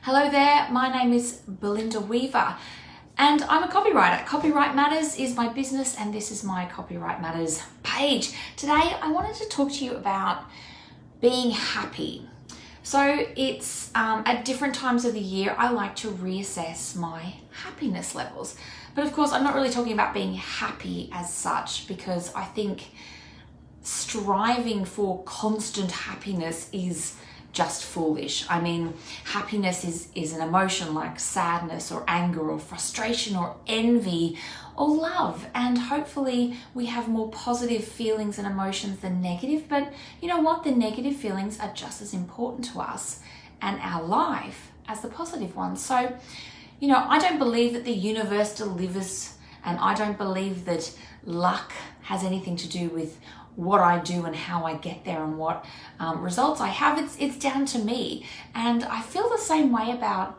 Hello there, my name is Belinda Weaver and I'm a copywriter. Copyright Matters is my business and this is my Copyright Matters page. Today I wanted to talk to you about being happy. So it's at different times of the year I like to reassess my happiness levels. But of course I'm not really talking about being happy as such, because I think striving for constant happiness is just foolish. I mean, happiness is an emotion like sadness or anger or frustration or envy or love. And hopefully we have more positive feelings and emotions than negative. But you know what? The negative feelings are just as important to us and our life as the positive ones. So, you know, I don't believe that the universe delivers, and I don't believe that luck has anything to do with what I do and how I get there and what results I have. It's down to me. And I feel the same way about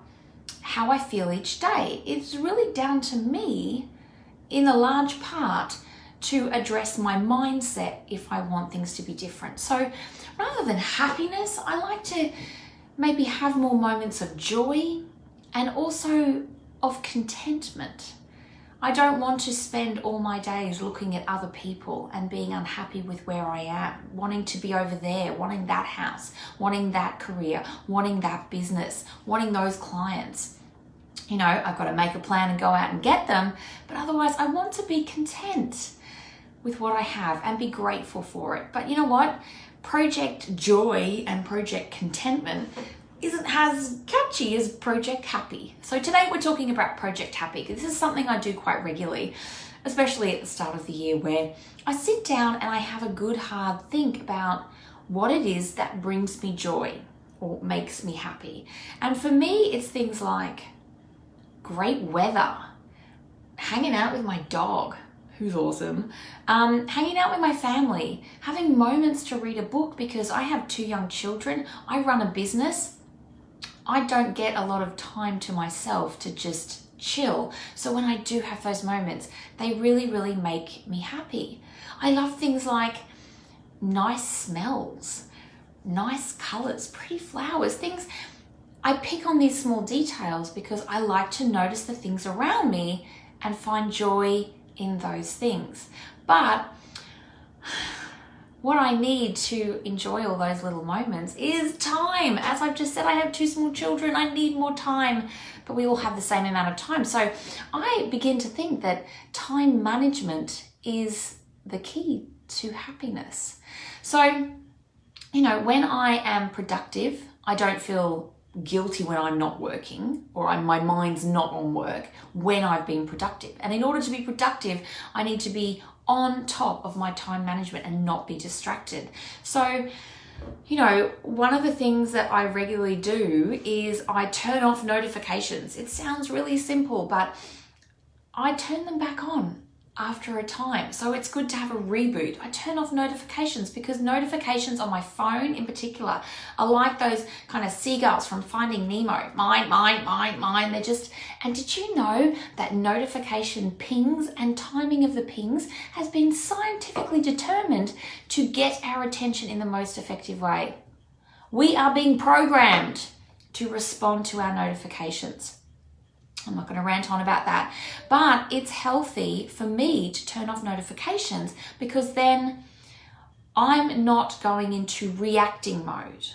how I feel each day. It's really down to me in a large part to address my mindset if I want things to be different. So rather than happiness, I like to maybe have more moments of joy and also of contentment. I don't want to spend all my days looking at other people and being unhappy with where I am, wanting to be over there, wanting that house, wanting that career, wanting that business, wanting those clients. You know, I've got to make a plan and go out and get them, but otherwise I want to be content with what I have and be grateful for it. But you know what? Project Joy and Project Contentment isn't as catchy as Project Happy. So today we're talking about Project Happy, because this is something I do quite regularly, especially at the start of the year, where I sit down and I have a good hard think about what it is that brings me joy or makes me happy. And for me, it's things like great weather, hanging out with my dog, who's awesome, hanging out with my family, having moments to read a book because I have 2 young children, I run a business, I don't get a lot of time to myself to just chill. So when I do have those moments, they really, really make me happy. I love things like nice smells, nice colors, pretty flowers, things. I pick on these small details because I like to notice the things around me and find joy in those things. But what I need to enjoy all those little moments is time. As I've just said, I have 2 small children. I need more time, but we all have the same amount of time. So I begin to think that time management is the key to happiness. So, you know, when I am productive, I don't feel guilty when I'm not working or my mind's not on work when I've been productive. And in order to be productive, I need to be on top of my time management and not be distracted. So, you know, one of the things that I regularly do is I turn off notifications. It sounds really simple, but I turn them back on after a time. So it's good to have a reboot. I turn off notifications because notifications on my phone in particular are like those kind of seagulls from Finding Nemo. Mine, mine, mine, mine. They're just, and did you know that notification pings and timing of the pings has been scientifically determined to get our attention in the most effective way? We are being programmed to respond to our notifications. I'm not going to rant on about that, but it's healthy for me to turn off notifications because then I'm not going into reacting mode.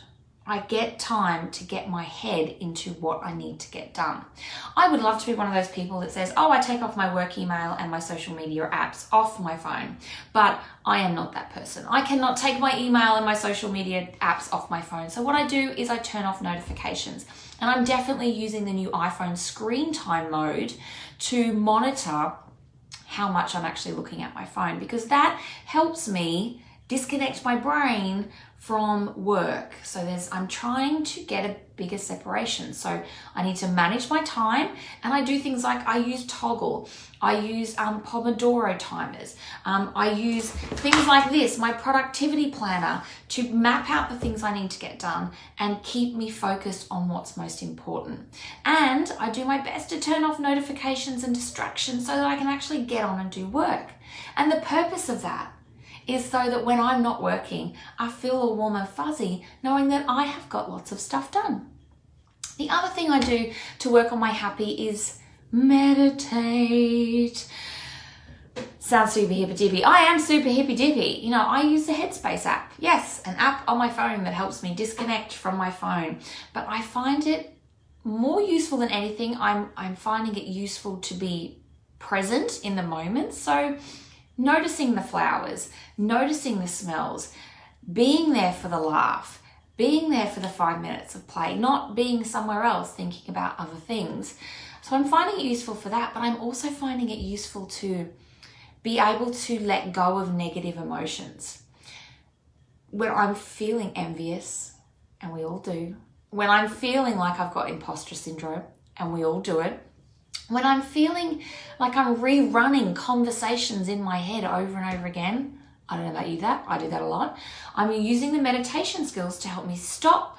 I get time to get my head into what I need to get done. I would love to be one of those people that says, oh, I take off my work email and my social media apps off my phone, but I am not that person. I cannot take my email and my social media apps off my phone. So what I do is I turn off notifications. And I'm definitely using the new iPhone screen time mode to monitor how much I'm actually looking at my phone, because that helps me disconnect my brain from work. So I'm trying to get a bigger separation. So I need to manage my time, and I do things like I use Toggle, I use Pomodoro timers, I use things like this, my productivity planner, to map out the things I need to get done and keep me focused on what's most important. And I do my best to turn off notifications and distractions so that I can actually get on and do work. And the purpose of that is so that when I'm not working, I feel all warm and fuzzy knowing that I have got lots of stuff done. The other thing thing I do to work on my happy is meditate. Sounds super hippy dippy. I am super hippy dippy. You know, I use the Headspace app. Yes, an app on my phone that helps me disconnect from my phone. But I find it more useful than anything. I'm finding it useful to be present in the moment. So noticing the flowers, noticing the smells, being there for the laugh, being there for the 5 minutes of play, not being somewhere else thinking about other things. So I'm finding it useful for that, but I'm also finding it useful to be able to let go of negative emotions. When I'm feeling envious, and we all do, when I'm feeling like I've got imposter syndrome, and we all do it, when I'm feeling like I'm rerunning conversations in my head over and over again, I don't know about you, I do that a lot. I'm using the meditation skills to help me stop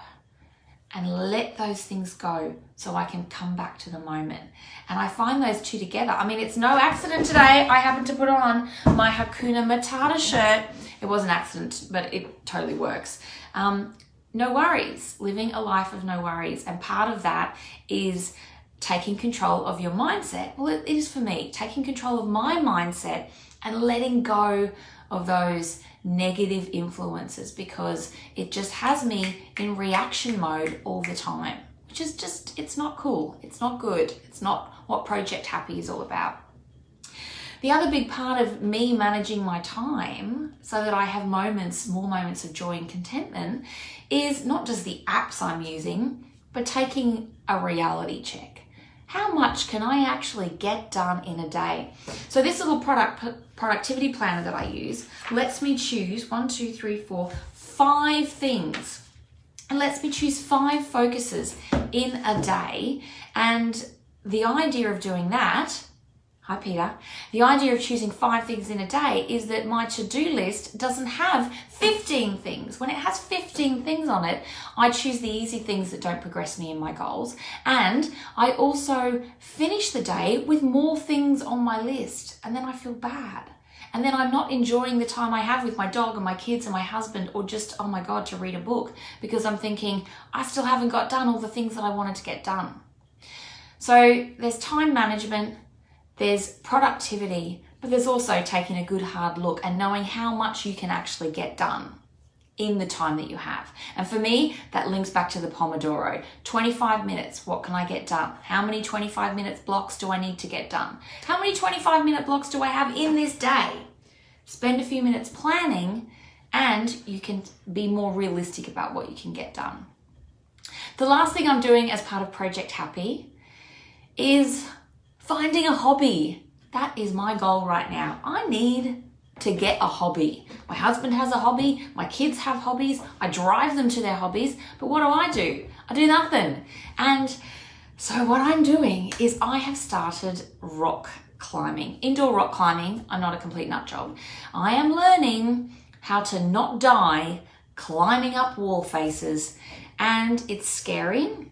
and let those things go so I can come back to the moment. And I find those two together. I mean, it's no accident today I happened to put on my Hakuna Matata shirt. It was an accident, but it totally works. No worries, living a life of no worries. And part of that is taking control of your mindset. Well, it is for me, taking control of my mindset and letting go of those negative influences, because it just has me in reaction mode all the time, which is just, it's not cool. It's not good. It's not what Project Happy is all about. The other big part of me managing my time so that I have more moments of joy and contentment is not just the apps I'm using, but taking a reality check. How much can I actually get done in a day? So this little productivity planner that I use lets me choose 5 things. And lets me choose 5 focuses in a day. And the idea of doing that, hi Peter, the idea of choosing 5 things in a day is that my to-do list doesn't have 15 things. When it has 15 things on it, I choose the easy things that don't progress me in my goals. And I also finish the day with more things on my list. And then I feel bad. And then I'm not enjoying the time I have with my dog and my kids and my husband, or just, oh my God, to read a book, because I'm thinking, I still haven't got done all the things that I wanted to get done. So there's time management, there's productivity, but there's also taking a good hard look and knowing how much you can actually get done in the time that you have. And for me, that links back to the Pomodoro. 25 minutes, what can I get done? How many 25 minutes blocks do I need to get done? How many 25-minute blocks do I have in this day? Spend a few minutes planning and you can be more realistic about what you can get done. The last thing I'm doing as part of Project Happy is finding a hobby. That is my goal right now. I need to get a hobby. My husband has a hobby, my kids have hobbies, I drive them to their hobbies, but what do? I do nothing. And so what I'm doing is I have started rock climbing, indoor rock climbing. I'm not a complete nut job. I am learning how to not die climbing up wall faces, and it's scary,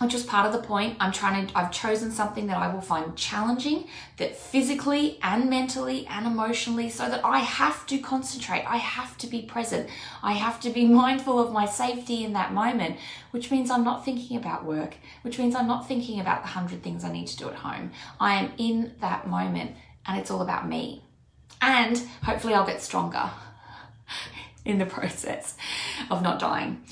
which is part of the point. I've chosen something that I will find challenging, that physically and mentally and emotionally, so that I have to concentrate, I have to be present, I have to be mindful of my safety in that moment, which means I'm not thinking about work, which means I'm not thinking about the 100 things I need to do at home. I am in that moment and it's all about me. And hopefully I'll get stronger in the process of not dying.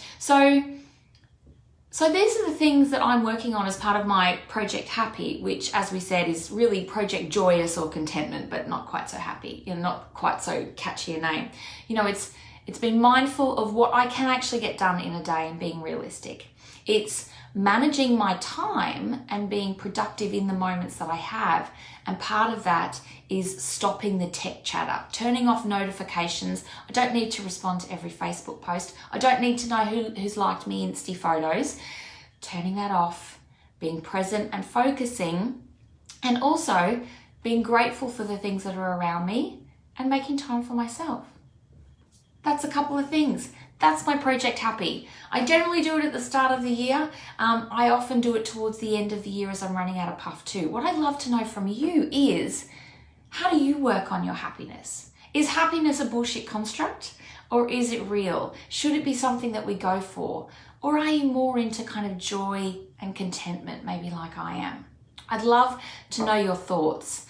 So these are the things that I'm working on as part of my Project Happy, which, as we said, is really Project Joyous or Contentment, but not quite so happy, not quite so catchy a name. It's being mindful of what I can actually get done in a day and being realistic. It's managing my time and being productive in the moments that I have. And part of that is stopping the tech chatter, turning off notifications. I don't need to respond to every Facebook post. I don't need to know who's liked me Insta photos. Turning that off, being present and focusing, and also being grateful for the things that are around me and making time for myself. That's a couple of things. That's my Project Happy. I generally do it at the start of the year. I often do it towards the end of the year as I'm running out of puff too. What I'd love to know from you is, how do you work on your happiness? Is happiness a bullshit construct, or is it real? Should it be something that we go for? Or are you more into kind of joy and contentment, maybe like I am? I'd love to know your thoughts.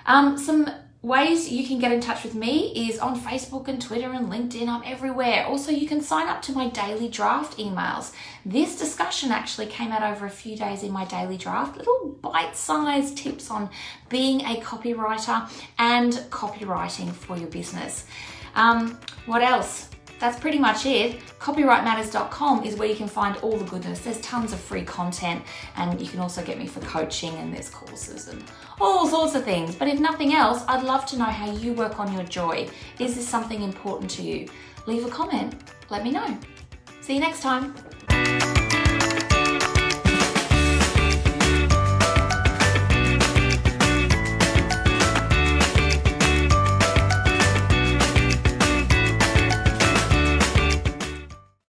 Some ways you can get in touch with me is on Facebook and Twitter and LinkedIn. I'm everywhere. Also, you can sign up to my daily draft emails. This discussion actually came out over a few days in my daily draft, little bite-sized tips on being a copywriter and copywriting for your business. What else? That's pretty much it. Copyrightmatters.com is where you can find all the goodness. There's tons of free content, and you can also get me for coaching, and there's courses and all sorts of things. But if nothing else, I'd love to know how you work on your joy. Is this something important to you? Leave a comment. Let me know. See you next time.